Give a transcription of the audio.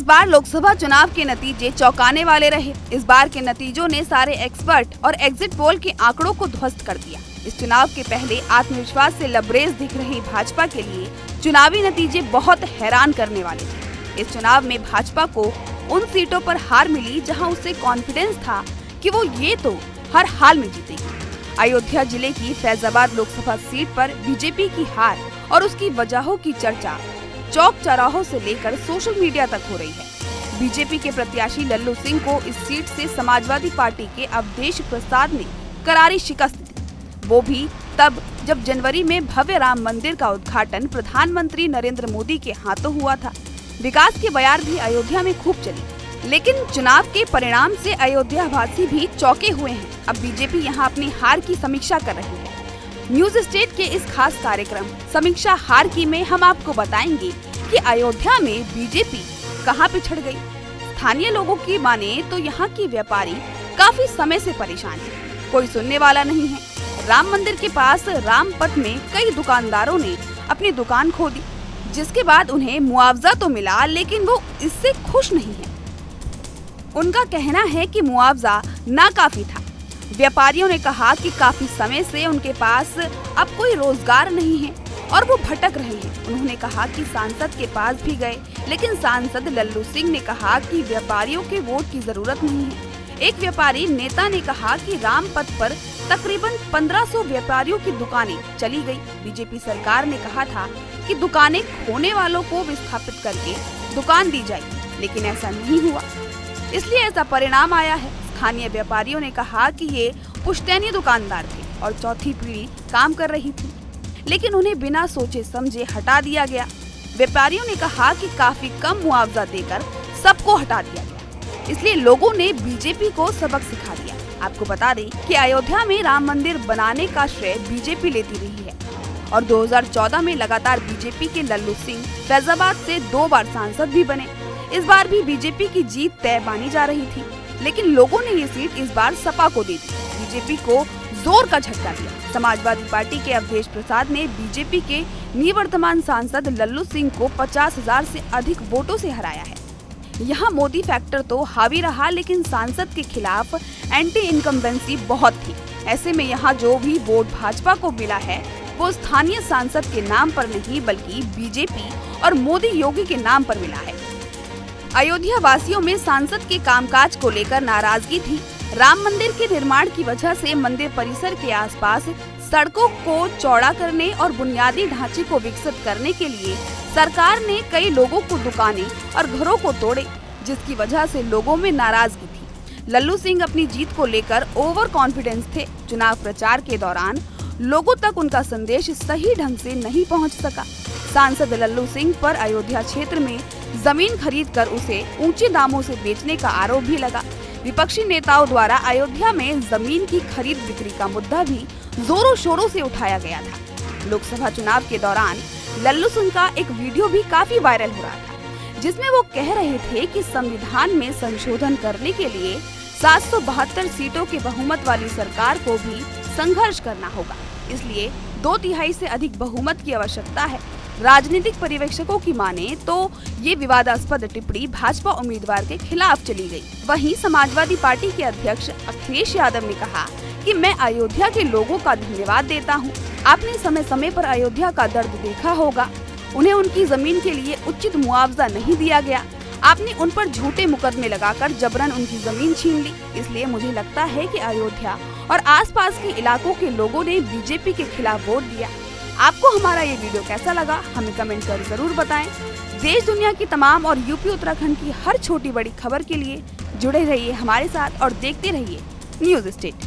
बार लोकसभा चुनाव के नतीजे चौंकाने वाले रहे। इस बार के नतीजों ने सारे एक्सपर्ट और एग्जिट पोल के आंकड़ों को ध्वस्त कर दिया। इस चुनाव के पहले आत्मविश्वास से लबरेज दिख रही भाजपा के लिए चुनावी नतीजे बहुत हैरान करने वाले थे। इस चुनाव में भाजपा को उन सीटों पर हार मिली जहां उसे कॉन्फिडेंस था कि वो ये तो हर हाल में जीतेगी। अयोध्या जिले की फैजाबाद लोकसभा सीट पर बीजेपी की हार और उसकी वजहों की चर्चा चौक चौराहों से लेकर सोशल मीडिया तक हो रही है। बीजेपी के प्रत्याशी लल्लू सिंह को इस सीट से समाजवादी पार्टी के अवधेश प्रसाद ने करारी शिकस्त दी, वो भी तब जब जनवरी में भव्य राम मंदिर का उद्घाटन प्रधानमंत्री नरेंद्र मोदी के हाथों हुआ था। विकास की बयार भी अयोध्या में खूब चली, लेकिन चुनाव के परिणाम से अयोध्या वासी भी चौंके हुए हैं। अब बीजेपी यहां अपनी हार की समीक्षा कर रही है। न्यूज स्टेट के इस खास कार्यक्रम समीक्षा हार की में हम आपको बताएंगे कि अयोध्या में बीजेपी कहां पिछड़ गई। स्थानीय लोगों की माने तो यहां की व्यापारी काफी समय से परेशान है, कोई सुनने वाला नहीं है। राम मंदिर के पास रामपथ में कई दुकानदारों ने अपनी दुकान खो दी, जिसके बाद उन्हें मुआवजा तो मिला, लेकिन वो इससे खुश नहीं है। उनका कहना है कि मुआवजा नाकाफी था। व्यापारियों ने कहा कि काफी समय से उनके पास अब कोई रोजगार नहीं है और वो भटक रहे हैं। उन्होंने कहा कि सांसद के पास भी गए, लेकिन सांसद लल्लू सिंह ने कहा कि व्यापारियों के वोट की जरूरत नहीं है। एक व्यापारी नेता ने कहा कि रामपथ पर तकरीबन 1500 व्यापारियों की दुकानें चली गई। बीजेपी सरकार ने कहा था कि दुकानें खोने वालों को विस्थापित करके दुकान दी जाएगी, लेकिन ऐसा नहीं हुआ, इसलिए ऐसा परिणाम आया है। स्थानीय व्यापारियों ने कहा कि ये पुश्तैनी दुकानदार थे और चौथी पीढ़ी काम कर रही थी, लेकिन उन्हें बिना सोचे समझे हटा दिया गया। व्यापारियों ने कहा कि काफी कम मुआवजा देकर सबको हटा दिया गया, इसलिए लोगों ने बीजेपी को सबक सिखा दिया। आपको बता दें कि अयोध्या में राम मंदिर बनाने का श्रेय बीजेपी लेती रही है और 2014 में लगातार बीजेपी के लल्लू सिंह फैजाबाद से 2 बार सांसद भी बने। इस बार भी बीजेपी की जीत तय मानी जा रही थी, लेकिन लोगों ने ये सीट इस बार सपा को दे दी। बीजेपी को जोर का झटका दिया। समाजवादी पार्टी के अवधेश प्रसाद ने बीजेपी के निवर्तमान सांसद लल्लू सिंह को 50,000 से अधिक वोटों से हराया है। यहाँ मोदी फैक्टर तो हावी रहा, लेकिन सांसद के खिलाफ एंटी इनकम्बेंसी बहुत थी। ऐसे में यहाँ जो भी वोट भाजपा को मिला है वो स्थानीय सांसद के नाम पर नहीं, बल्कि बीजेपी और मोदी योगी के नाम पर मिला है। अयोध्या वासियों में सांसद के कामकाज को लेकर नाराजगी थी। राम मंदिर के निर्माण की वजह से मंदिर परिसर के आसपास सड़कों को चौड़ा करने और बुनियादी ढांचे को विकसित करने के लिए सरकार ने कई लोगों को दुकानें और घरों को तोड़े, जिसकी वजह से लोगों में नाराजगी थी। लल्लू सिंह अपनी जीत को लेकर ओवर कॉन्फिडेंस थे। चुनाव प्रचार के दौरान लोगों तक उनका संदेश सही ढंग से नहीं पहुंच सका। सांसद लल्लू सिंह पर अयोध्या क्षेत्र में जमीन खरीदकर उसे ऊंचे दामों से बेचने का आरोप भी लगा। विपक्षी नेताओं द्वारा अयोध्या में जमीन की खरीद बिक्री का मुद्दा भी जोरों शोरों से उठाया गया था। लोकसभा चुनाव के दौरान लल्लू सिंह का एक वीडियो भी काफी वायरल हो रहा था, जिसमें वो कह रहे थे कि संविधान में संशोधन करने के लिए 772 सीटों के बहुमत वाली सरकार को भी संघर्ष करना होगा, इसलिए 2/3 से अधिक बहुमत की आवश्यकता है। राजनीतिक पर्यवेक्षकों की माने तो ये विवादास्पद टिप्पणी भाजपा उम्मीदवार के खिलाफ चली गई। वहीं समाजवादी पार्टी के अध्यक्ष अखिलेश यादव ने कहा कि मैं अयोध्या के लोगों का धन्यवाद देता हूं। आपने समय समय पर अयोध्या का दर्द देखा होगा। उन्हें उनकी जमीन के लिए उचित मुआवजा नहीं दिया गया। आपने उन पर झूठे मुकदमे लगाकर जबरन उनकी जमीन छीन ली। इसलिए मुझे लगता है कि अयोध्या और आसपास के इलाकों के लोगों ने बीजेपी के खिलाफ वोट दिया। आपको हमारा ये वीडियो कैसा लगा हमें कमेंट कर जरूर बताएं। देश दुनिया की तमाम और यूपी उत्तराखंड की हर छोटी बड़ी खबर के लिए जुड़े रहिए हमारे साथ और देखते रहिए न्यूज स्टेट।